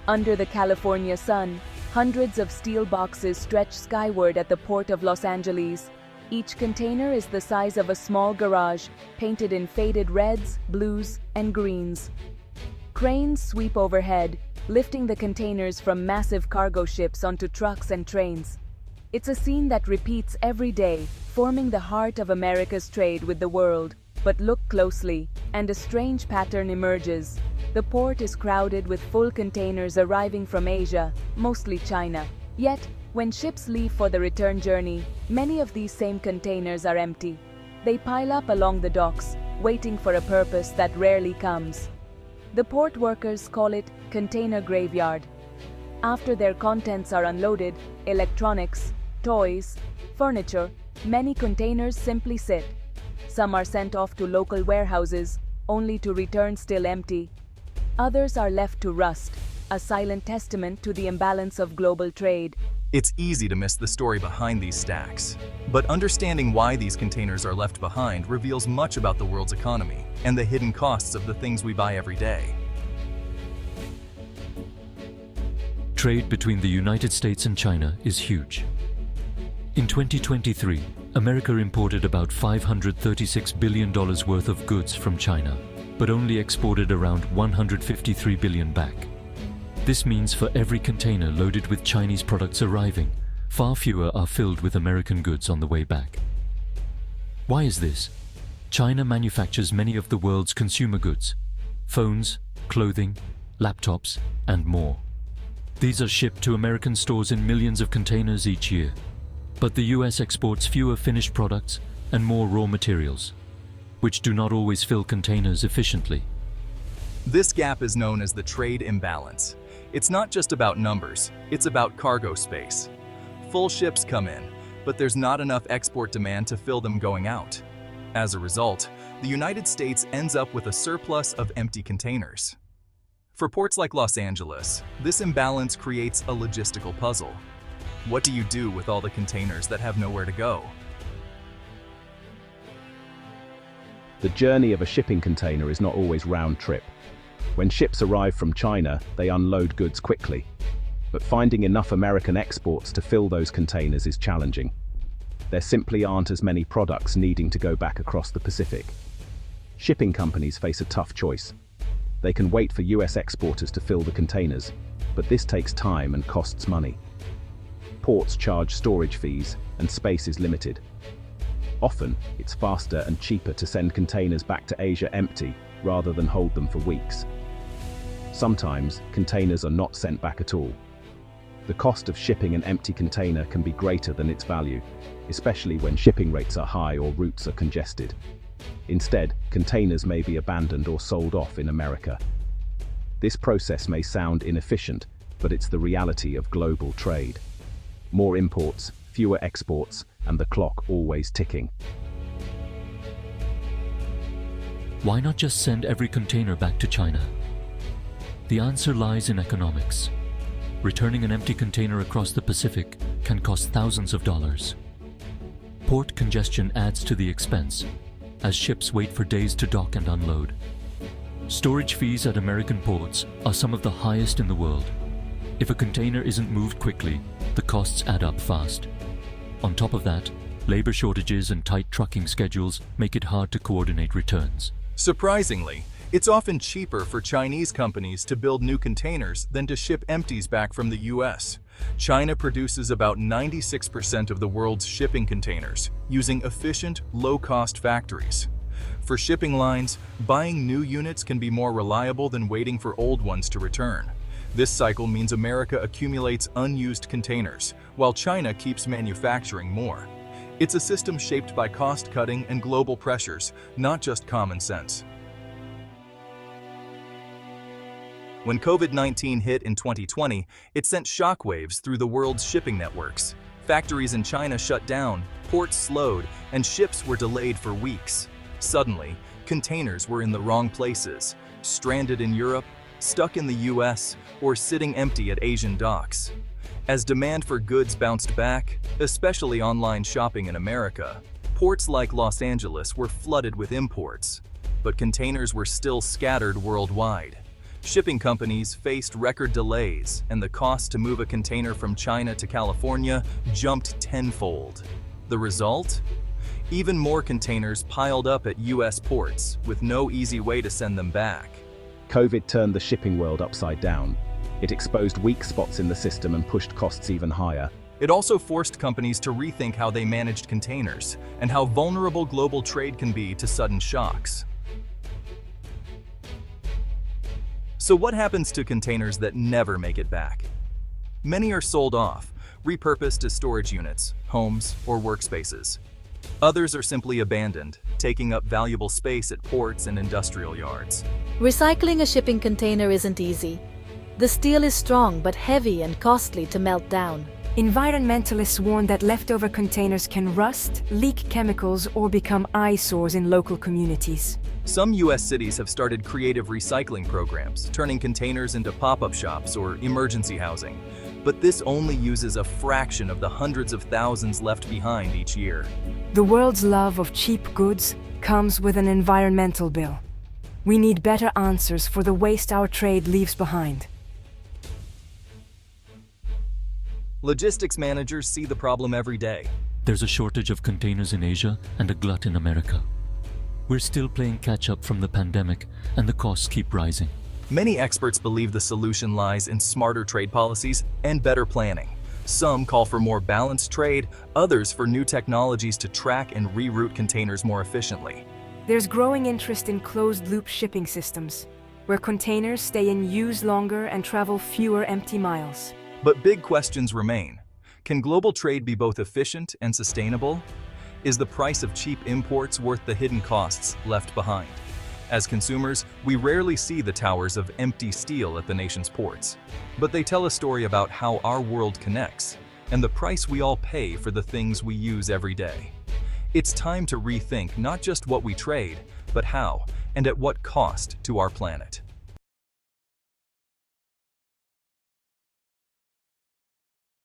Under the California sun, hundreds of steel boxes stretch skyward at the port of Los Angeles. Each container is the size of a small garage, painted in faded reds, blues, and greens. Cranes sweep overhead, lifting the containers from massive cargo ships onto trucks and trains. It's a scene that repeats every day, forming the heart of America's trade with the world. But look closely, and a strange pattern emerges. The port is crowded with full containers arriving from Asia, mostly China. Yet, when ships leave for the return journey, many of these same containers are empty. They pile up along the docks, waiting for a purpose that rarely comes. The port workers call it container graveyard. After their contents are unloaded, electronics, toys, furniture, many containers simply sit. Some are sent off to local warehouses, only to return still empty. Others are left to rust, a silent testament to the imbalance of global trade. It's easy to miss the story behind these stacks. But understanding why these containers are left behind reveals much about the world's economy and the hidden costs of the things we buy every day. Trade between the United States and China is huge. In 2023, America imported about $536 billion worth of goods from China, but only exported around $153 billion back. This means for every container loaded with Chinese products arriving, far fewer are filled with American goods on the way back. Why is this? China manufactures many of the world's consumer goods: phones, clothing, laptops, and more. These are shipped to American stores in millions of containers each year. But the US exports fewer finished products and more raw materials, which do not always fill containers efficiently. This gap is known as the trade imbalance. It's not just about numbers, it's about cargo space. Full ships come in, but there's not enough export demand to fill them going out. As a result, the United States ends up with a surplus of empty containers. For ports like Los Angeles, this imbalance creates a logistical puzzle. What do you do with all the containers that have nowhere to go? The journey of a shipping container is not always round trip. When ships arrive from China, they unload goods quickly. But finding enough American exports to fill those containers is challenging. There simply aren't as many products needing to go back across the Pacific. Shipping companies face a tough choice. They can wait for US exporters to fill the containers, but this takes time and costs money. Ports charge storage fees, and space is limited. Often, it's faster and cheaper to send containers back to Asia empty, rather than hold them for weeks. Sometimes, containers are not sent back at all. The cost of shipping an empty container can be greater than its value, especially when shipping rates are high or routes are congested. Instead, containers may be abandoned or sold off in America. This process may sound inefficient, but it's the reality of global trade. More imports, fewer exports, and the clock always ticking. Why not just send every container back to China? The answer lies in economics. Returning an empty container across the Pacific can cost thousands of dollars. Port congestion adds to the expense, as ships wait for days to dock and unload. Storage fees at American ports are some of the highest in the world. If a container isn't moved quickly, the costs add up fast. On top of that, labor shortages and tight trucking schedules make it hard to coordinate returns. Surprisingly, it's often cheaper for Chinese companies to build new containers than to ship empties back from the US. China produces about 96% of the world's shipping containers, using efficient, low-cost factories. For shipping lines, buying new units can be more reliable than waiting for old ones to return. This cycle means America accumulates unused containers, while China keeps manufacturing more. It's a system shaped by cost-cutting and global pressures, not just common sense. When COVID-19 hit in 2020, it sent shockwaves through the world's shipping networks. Factories in China shut down, ports slowed, and ships were delayed for weeks. Suddenly, containers were in the wrong places, stranded in Europe, stuck in the US, or sitting empty at Asian docks. As demand for goods bounced back, especially online shopping in America, ports like Los Angeles were flooded with imports. But containers were still scattered worldwide. Shipping companies faced record delays, and the cost to move a container from China to California jumped tenfold. The result? Even more containers piled up at U.S. ports, with no easy way to send them back. COVID turned the shipping world upside down. It exposed weak spots in the system and pushed costs even higher. It also forced companies to rethink how they managed containers and how vulnerable global trade can be to sudden shocks. So what happens to containers that never make it back? Many are sold off, repurposed as storage units, homes, or workspaces. Others are simply abandoned, taking up valuable space at ports and industrial yards. Recycling a shipping container isn't easy. The steel is strong but heavy and costly to melt down. Environmentalists warn that leftover containers can rust, leak chemicals, or become eyesores in local communities. Some U.S. cities have started creative recycling programs, turning containers into pop-up shops or emergency housing. But this only uses a fraction of the hundreds of thousands left behind each year. The world's love of cheap goods comes with an environmental bill. We need better answers for the waste our trade leaves behind. Logistics managers see the problem every day. There's a shortage of containers in Asia and a glut in America. We're still playing catch-up from the pandemic, and the costs keep rising. Many experts believe the solution lies in smarter trade policies and better planning. Some call for more balanced trade, others for new technologies to track and reroute containers more efficiently. There's growing interest in closed-loop shipping systems, where containers stay in use longer and travel fewer empty miles. But big questions remain. Can global trade be both efficient and sustainable? Is the price of cheap imports worth the hidden costs left behind? As consumers, we rarely see the towers of empty steel at the nation's ports. But they tell a story about how our world connects and the price we all pay for the things we use every day. It's time to rethink not just what we trade, but how and at what cost to our planet.